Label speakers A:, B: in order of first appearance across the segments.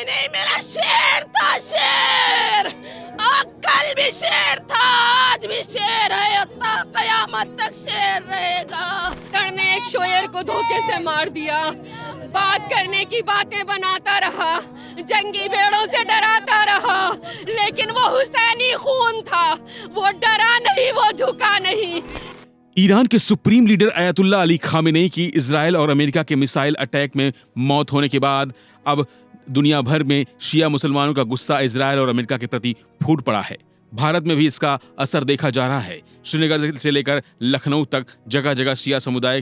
A: خامنئی میرا شیر تھا، شیر، اور کل بھی شیر تھا، آج بھی شیر ہے، اور تا قیامت تک شیر رہے گا۔
B: نے ایک شویر کو دھوکے سے مار دیا، بات کرنے کی باتیں بناتا رہا، جنگی بیڑوں سے ڈراتا رہا، لیکن وہ حسینی خون تھا، وہ ڈرا نہیں، وہ جھکا نہیں۔
C: ایران کے سپریم لیڈر آیت اللہ علی خامنئی کی اسرائیل اور امریکہ کے میسائل اٹیک میں موت ہونے کے بعد اب دنیا بھر میں شیعہ مسلمانوں کا غصہ اسرائیل اور امریکہ کے پرتی پھوٹ پڑا ہے۔ بھارت میں بھی اس کا اثر دیکھا جا رہا ہے۔ سری نگر سے لے کر لکھنؤ تک جگہ جگہ شیعہ سمودائے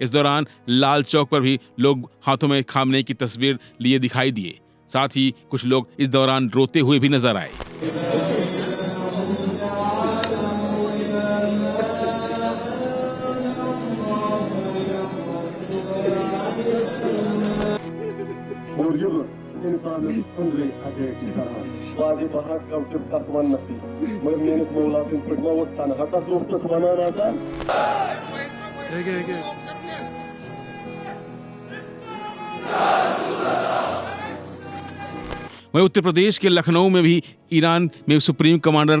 C: اس دوران لال چوک پر بھی لوگ ہاتھوں میں خامنئی کی تصویر لیے دکھائی دیے، ساتھ ہی کچھ لوگ اس دوران روتے ہوئے بھی نظر آئے۔
D: انسانس أندرے اٹیک کران بازی بہت کم تم تک ونسی مگر میانس مولا سن پہ ما اس تنہا کس دوستس ونان آسان
C: وہیں اتر پردیش کے لکھنؤ میں بھی ایران میں سپریم کمانڈر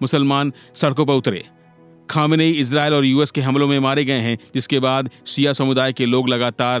C: مسلمان سڑکوں پر اترے۔ خامنئی اسرائیل اور US کے حملوں میں مارے گئے ہیں، جس کے بعد شیعہ سمودائے کے لوگ لگاتار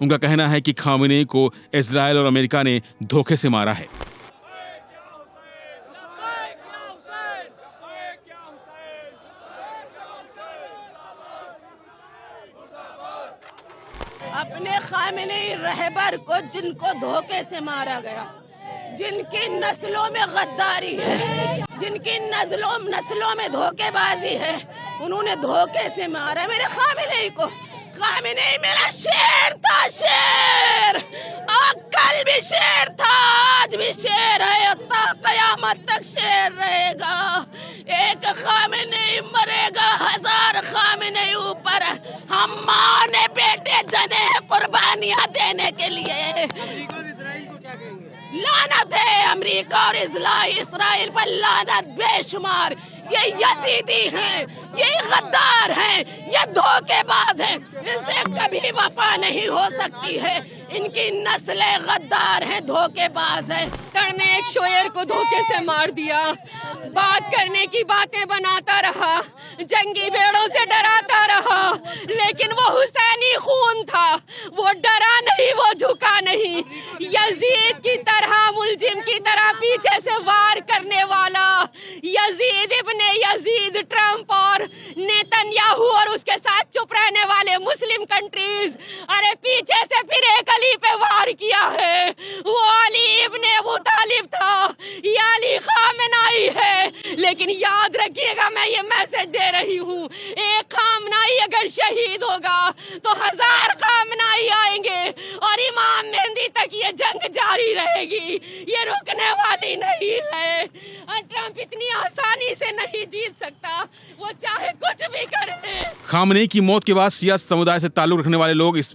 C: ان کا کہنا ہے کہ خامنئی کو اسرائیل اور امریکہ نے دھوکے سے مارا ہے۔
A: اپنے خامنئی رہبر کو جن کو دھوکے سے مارا گیا، جن کی نسلوں میں غداری ہے، جن کی نسلوں میں دھوکے بازی ہے، انہوں نے دھوکے سے مارا میرے خامنئی کو۔ خامنئی میرا شیر تھا، شیر، اور کل بھی شیر تھا، آج بھی شیر ہے، اور تا قیامت تک شیر رہے گا۔ ایک خامنئی مرے گا، ہزار خامنئی اوپر، ہم ماں نے بیٹے جنے قربانیاں دینے کے لیے۔ لعنت ہے امریکہ اور اسرائیل پر، لعنت بے شمار۔ یہ یزیدی ہیں، یہ غدار ہیں، یہ دھوکے باز ہیں، ان سے کبھی وفا نہیں ہو سکتی ہے۔ ان کی نسلیں غدار ہیں، دھوکے باز ہیں۔
B: نے ایک شویر کو دھوکے سے مار دیا، بات کرنے کی باتیں بناتا رہا، جنگی بیڑوں سے ڈراتا رہا، لیکن وہ حسینی خون تھا، وہ ڈرا نہیں، وہ جھکا نہیں۔ یزید کی طرح، ملزم کی طرح پیچھے سے وار کرنے والا، یزید ابن یزید، ٹرمپ اور نیتن یاہو اور اس کے ساتھ چپ رہنے والے مسلم کنٹریز، ارے پیچھے سے پھر ایک علی پہ وار کیا ہے۔ وہ علی ابن ابو طالب تھا، یہ علی خامنئی ہے۔ لیکن یاد رکھیے گا، میں یہ میسج دے رہی ہوں، ایک خامنئی اگر شہید ہوگا تو ہزار خامنئی آئیں گے، اور امام مہدی تک یہ جنگ جاری رہے گی، یہ رکنے والی نہیں ہے۔ اور ٹرمپ اتنی آسانی سے نہیں جیت سکتا، وہ چاہے کچھ بھی کرے۔
C: خامنئی کی موت کے بعد سیاسی سمودائے سے تعلق رکھنے والے لوگ اس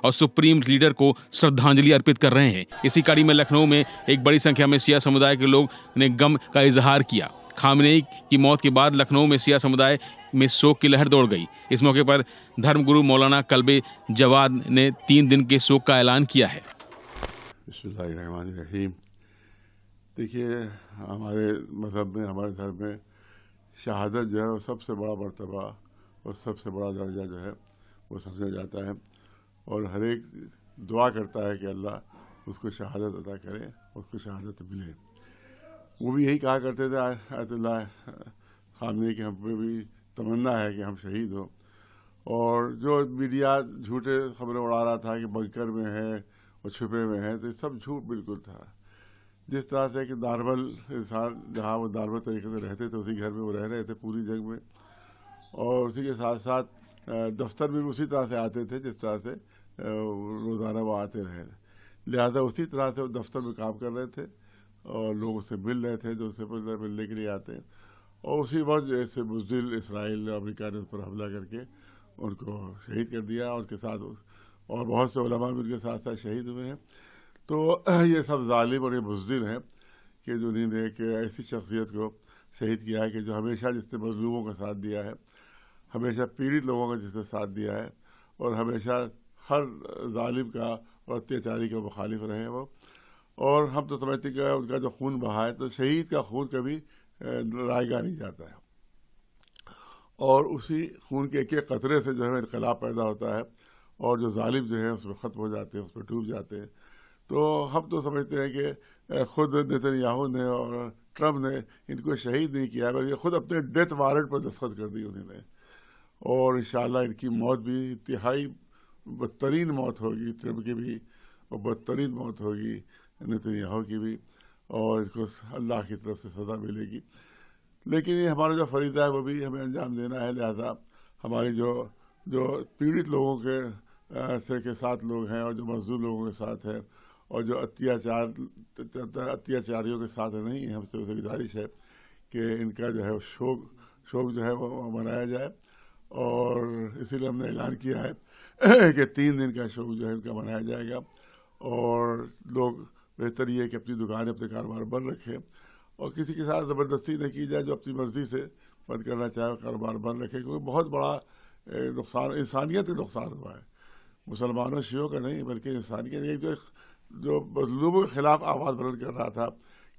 C: اور سپریم لیڈر کو شردھانجلی ارپت کر رہے ہیں۔ اسی کڑی میں لکھنؤ میں ایک بڑی سنکھیا میں شیعہ سمودائے کے لوگ نے غم کا اظہار کیا۔ خامنئی کی موت کے بعد لکھنؤ میں شیعہ سمودائے میں شوق کی لہر دوڑ گئی۔ اس موقع پر دھرم گرو مولانا کلب جواد نے 3 دن کے شوق کا اعلان کیا ہے۔
E: بسم اللہ الرحمن الرحیم۔ دیکھیے، ہمارے مذہب میں، ہمارے دھرم میں شہادت جو ہے وہ سب سے بڑا مرتبہ اور سب سے بڑا درجہ جو ہے وہ سمجھا جاتا ہے، اور ہر ایک دعا کرتا ہے کہ اللہ اس کو شہادت عطا کرے، اس کو شہادت ملے۔ وہ بھی یہی کہا کرتے تھے آیت اللہ خامنئی کہ ہم پہ بھی تمنا ہے کہ ہم شہید ہوں۔ اور جو میڈیا جھوٹے خبریں اڑا رہا تھا کہ بنکر میں ہے اور چھپے میں ہے، تو یہ سب جھوٹ بالکل تھا۔ جس طرح سے کہ نارمل انسان جہاں وہ نارمل طریقے سے رہتے تھے، اسی گھر میں وہ رہ رہے تھے پوری جنگ میں، اور اسی کے ساتھ ساتھ دفتر میں بھی اسی طرح سے آتے تھے جس طرح سے روزانہ وہ آتے رہے، لہذا اسی طرح سے وہ دفتر میں کام کر رہے تھے اور لوگ اس سے مل رہے تھے جو اس سے ملنے کے لیے آتے ہیں۔ اور اسی وقت جیسے بزدل اسرائیل امریکہ نے اس پر حملہ کر کے ان کو شہید کر دیا، اور ان کے ساتھ اور بہت سے علماء بھی ان کے ساتھ ساتھ شہید ہوئے ہیں۔ تو یہ سب ظالم اور یہ بزدل ہیں کہ جو ایک ایسی شخصیت کو شہید کیا ہے کہ جو ہمیشہ جس نے مظلوموں کا ساتھ دیا ہے، ہمیشہ پیڑت لوگوں کا جس نے ساتھ دیا ہے اور ہمیشہ ہر ظالم کا اور اتیاچاری کا مخالف رہے ہیں وہ. اور ہم تو سمجھتے کہ ان کا جو خون بہا ہے تو شہید کا خون کبھی رائے گا نہیں جاتا ہے, اور اسی خون کے ایک ایک قطرے سے جو ہے انقلاب پیدا ہوتا ہے اور جو ظالم جو ہے اس میں ختم ہو جاتے ہیں, اس میں ڈوب جاتے ہیں. تو ہم تو سمجھتے ہیں کہ خود نتن یاہو نے اور ٹرمپ نے ان کو شہید نہیں کیا بلکہ خود اپنے ڈیتھ وارنٹ پر دستخط کر دی انہوں نے, اور انشاءاللہ ان کی موت بھی انتہائی بدترین موت ہوگی, ٹرمپ کی بھی, اور بدترین موت ہوگی نتن یاہو کی بھی, اور ان کو اللہ کی طرف سے سزا ملے گی. لیکن یہ ہمارا جو فریضہ ہے وہ بھی ہمیں انجام دینا ہے. لہذا ہماری جو پیڑت لوگوں کے ساتھ لوگ ہیں اور جو مزدور لوگوں کے ساتھ ہیں اور جو اتیاچاریوں کے ساتھ نہیں ہیں, ہم سے گزارش ہے کہ ان کا جو ہے شوق جو ہے وہ منایا جائے. اور اسی لیے ہم نے اعلان کیا ہے کہ 3 دن کا شوق جو ہے ان کا منایا جائے گا, اور لوگ بہتر یہ ہے کہ اپنی دکانیں اپنے کاروبار بند رکھیں اور کسی کے ساتھ زبردستی نہ کی جائے. جو اپنی مرضی سے بند کرنا چاہے کاروبار بند رکھے, کیونکہ بہت بڑا نقصان انسانیت کا نقصان ہوا ہے, مسلمانوں شیعوں کا نہیں بلکہ انسانیت. ایک جو مظلوموں کے خلاف آواز بلند کر رہا تھا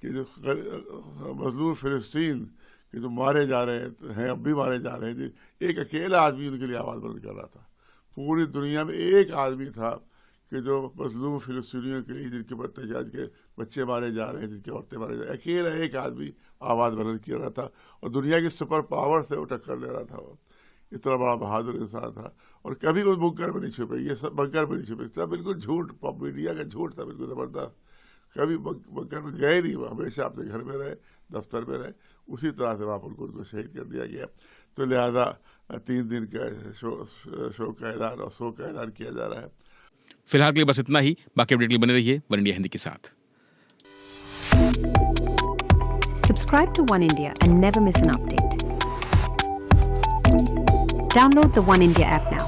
E: کہ جو مظلوم فلسطین کہ جو مارے جا رہے ہیں, اب بھی مارے جا رہے ہیں, ایک اکیلا آدمی ان کے لیے آواز بلند کر رہا تھا. پوری دنیا میں ایک آدمی تھا کہ جو مظلوم فلسطینیوں کے لیے, جن کے بچے مارے جا رہے ہیں, جن کی عورتیں مارے جا رہے ہیں, اکیلا ایک آدمی آواز بلند کر رہا تھا اور دنیا کی سپر پاور سے وہ ٹکر لے رہا تھا. وہ اتنا بڑا بہادر انسان تھا اور کبھی کوئی بنکر میں نہیں چھپے, یہ سب بنکر میں نہیں چھپے تھا, بالکل جھوٹ, میڈیا کا جھوٹ تھا بالکل زبردست. کبھی بنکر میں گئے نہیں, وہ ہمیشہ اپنے گھر میں رہے, دفتر میں رہے. اسی طرح سے وہاں پر ان کو شہید کر دیا گیا. تو لہذا 3 دن کا شوق کا اعلان اور سوگ کا اعلان کیا جا رہا ہے.
C: فی الحال کے لیے بس اتنا ہی. باقی اپڈیٹ کے لیے بنے رہیے ون انڈیا ہندی کے ساتھ.
F: Subscribe to One India and never miss an update. Download the One India app now.